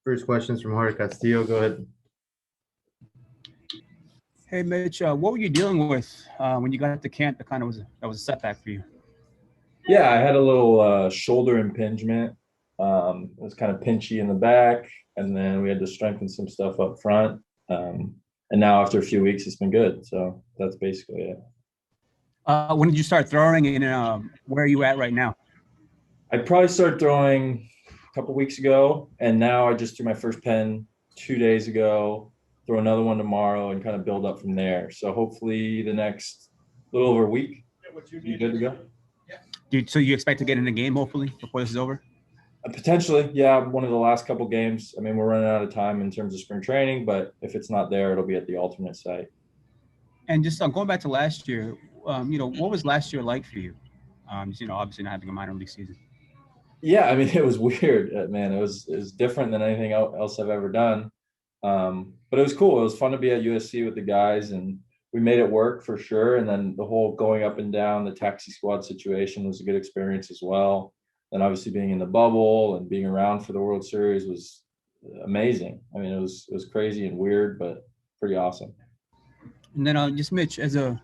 First question's from Jorge Castillo. Go ahead. Hey Mitch, what were you dealing with when you got to camp that was a setback for you? Yeah, I had a little shoulder impingement. It was kind of pinchy in the back, and then we had to strengthen some stuff up front. And now after a few weeks, it's been good. So that's basically it. When did you start throwing, and where are you at right now? I probably started throwing a couple weeks ago, and now I just threw my first pen 2 days ago. Throw another one tomorrow, and kind of build up from there. So hopefully the next little over a week, be good to go. So you expect to get in the game hopefully before this is over? Potentially, yeah. One of the last couple games. I mean, we're running out of time in terms of spring training, but if it's not there, it'll be at the alternate site. And just going back to last year, what was last year like for you? Obviously not having a minor league season. Yeah, I mean, it was weird, man. It was different than anything else I've ever done. But it was cool. It was fun to be at USC with the guys, and we made it work for sure. And then the whole going up and down the taxi squad situation was a good experience as well. And obviously being in the bubble and being around for the World Series was amazing. I mean, it was crazy and weird, but pretty awesome. And then just Mitch, as a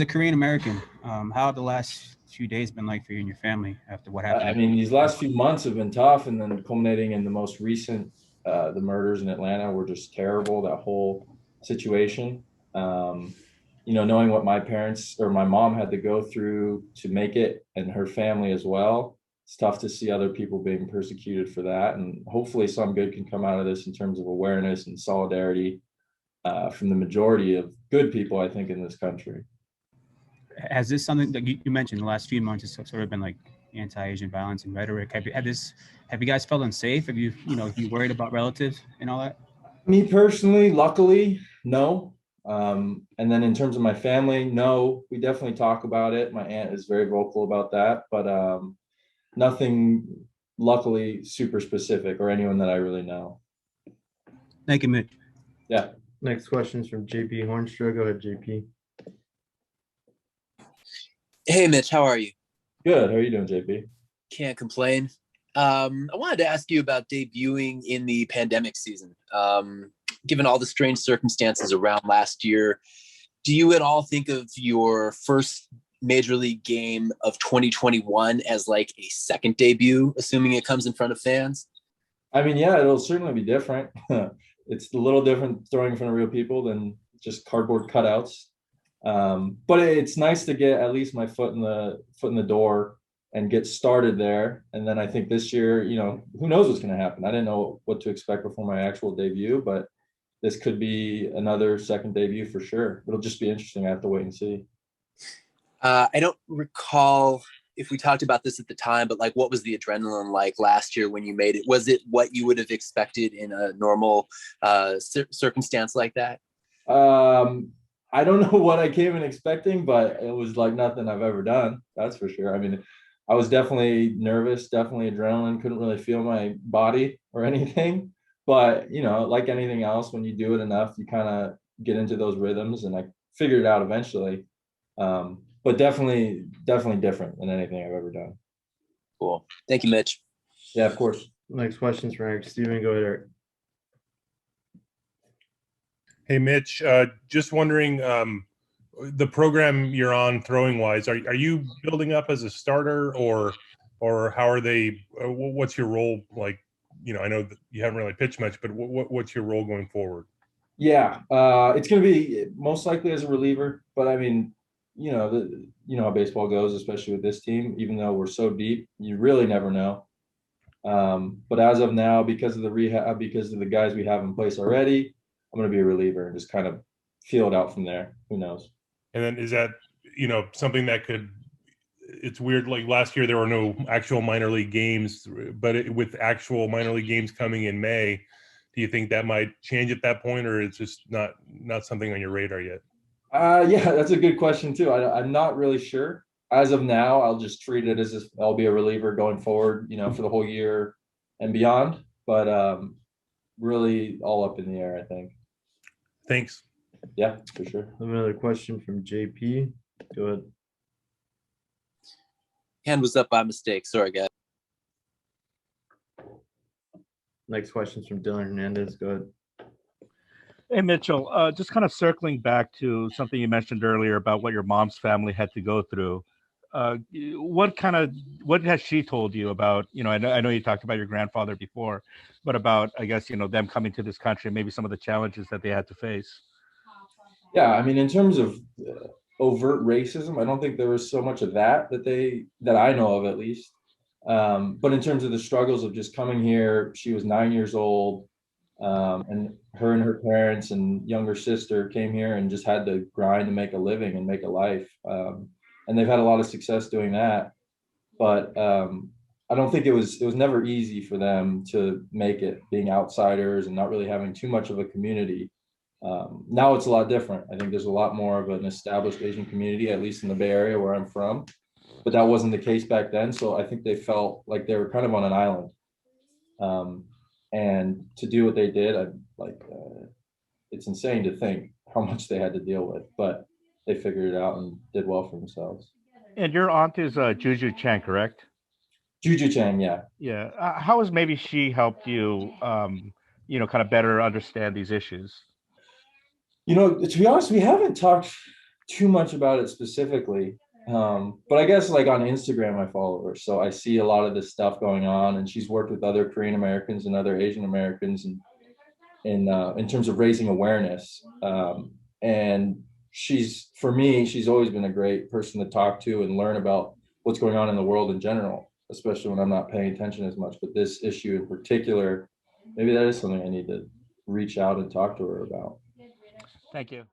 Korean American, how have the last few days been like for you and your family after what happened? I mean, these last few months have been tough, and then culminating in the most recent, the murders in Atlanta were just terrible. That whole situation. Knowing what my parents or my mom had to go through to make it, and her family as well. It's tough to see other people being persecuted for that, and hopefully some good can come out of this in terms of awareness and solidarity from the majority of good people, I think, in this country. Has this something that you mentioned the last few months has sort of been like anti-Asian violence and rhetoric? Have you guys felt unsafe? Have you worried about relatives and all that? Me personally, luckily, no. And then in terms of my family, no, we definitely talk about it. My aunt is very vocal about that, but nothing luckily super specific or anyone that I really know. Thank you, Mitch. Yeah. Next question is from JP Hornstra. Go ahead, JP. Hey, Mitch, how are you? Good. How are you doing, JP? Can't complain. I wanted to ask you about debuting in the pandemic season. Given all the strange circumstances around last year, do you at all think of your first major league game of 2021 as like a second debut, assuming it comes in front of fans? I mean, yeah, it'll certainly be different. It's a little different throwing in front of real people than just cardboard cutouts. But it's nice to get at least my foot in the door and get started there. And then I think this year, who knows what's going to happen. I didn't know what to expect before my actual debut, but this could be another second debut for sure. It'll just be interesting. I have to wait and see. I don't recall if we talked about this at the time, but like, what was the adrenaline like last year when you made it? Was it what you would have expected in a normal circumstance like that? I don't know what I came in expecting, but it was like nothing I've ever done. That's for sure. I mean, I was definitely nervous, definitely adrenaline, couldn't really feel my body or anything. But, like anything else, when you do it enough, you kind of get into those rhythms, and I figured it out eventually. But definitely different than anything I've ever done. Cool. Thank you, Mitch. Yeah, of course. Next question is from Eric Steven. Go ahead, Eric. Hey, Mitch, just wondering, the program you're on throwing wise, are you building up as a starter or how are they, what's your role? Like, I know that you haven't really pitched much, but what's your role going forward? Yeah, it's going to be most likely as a reliever, but I mean, how baseball goes, especially with this team, even though we're so deep, you really never know. But as of now, because of the rehab, because of the guys we have in place already, I'm going to be a reliever and just kind of feel it out from there. Who knows? And then is that, something that it's weird. Like last year, there were no actual minor league games, but with actual minor league games coming in May, do you think that might change at that point, or it's just not something on your radar yet? Yeah, that's a good question too. I'm not really sure. As of now, I'll just treat it as if I'll be a reliever going forward, for the whole year and beyond. But really all up in the air, I think. Thanks. Yeah, for sure. Another question from JP. Go ahead. Hand was up by mistake. Sorry, guys. Next question is from Dylan Hernandez. Go ahead. Hey, Mitchell, just kind of circling back to something you mentioned earlier about what your mom's family had to go through. What has she told you about, I know you talked about your grandfather before, but about, I guess, them coming to this country, maybe some of the challenges that they had to face. Yeah, I mean, in terms of overt racism, I don't think there was so much of that I know of, at least. But in terms of the struggles of just coming here, she was 9 years old, and her parents and younger sister came here and just had to grind to make a living and make a life. And they've had a lot of success doing that. But I don't think it was never easy for them to make it, being outsiders and not really having too much of a community. Now it's a lot different. I think there's a lot more of an established Asian community, at least in the Bay Area where I'm from. But that wasn't the case back then. So I think they felt like they were kind of on an island. And to do what they did, it's insane to think how much they had to deal with, but they figured it out and did well for themselves. And your aunt is Juju Chang, correct? Juju Chang, yeah. Yeah. How has maybe she helped you, kind of better understand these issues? To be honest, we haven't talked too much about it specifically. But I guess like on Instagram, I follow her, so I see a lot of this stuff going on, and she's worked with other Korean Americans and other Asian Americans, and in terms of raising awareness. And for me, she's always been a great person to talk to and learn about what's going on in the world in general, especially when I'm not paying attention as much. But this issue in particular, maybe that is something I need to reach out and talk to her about. Thank you.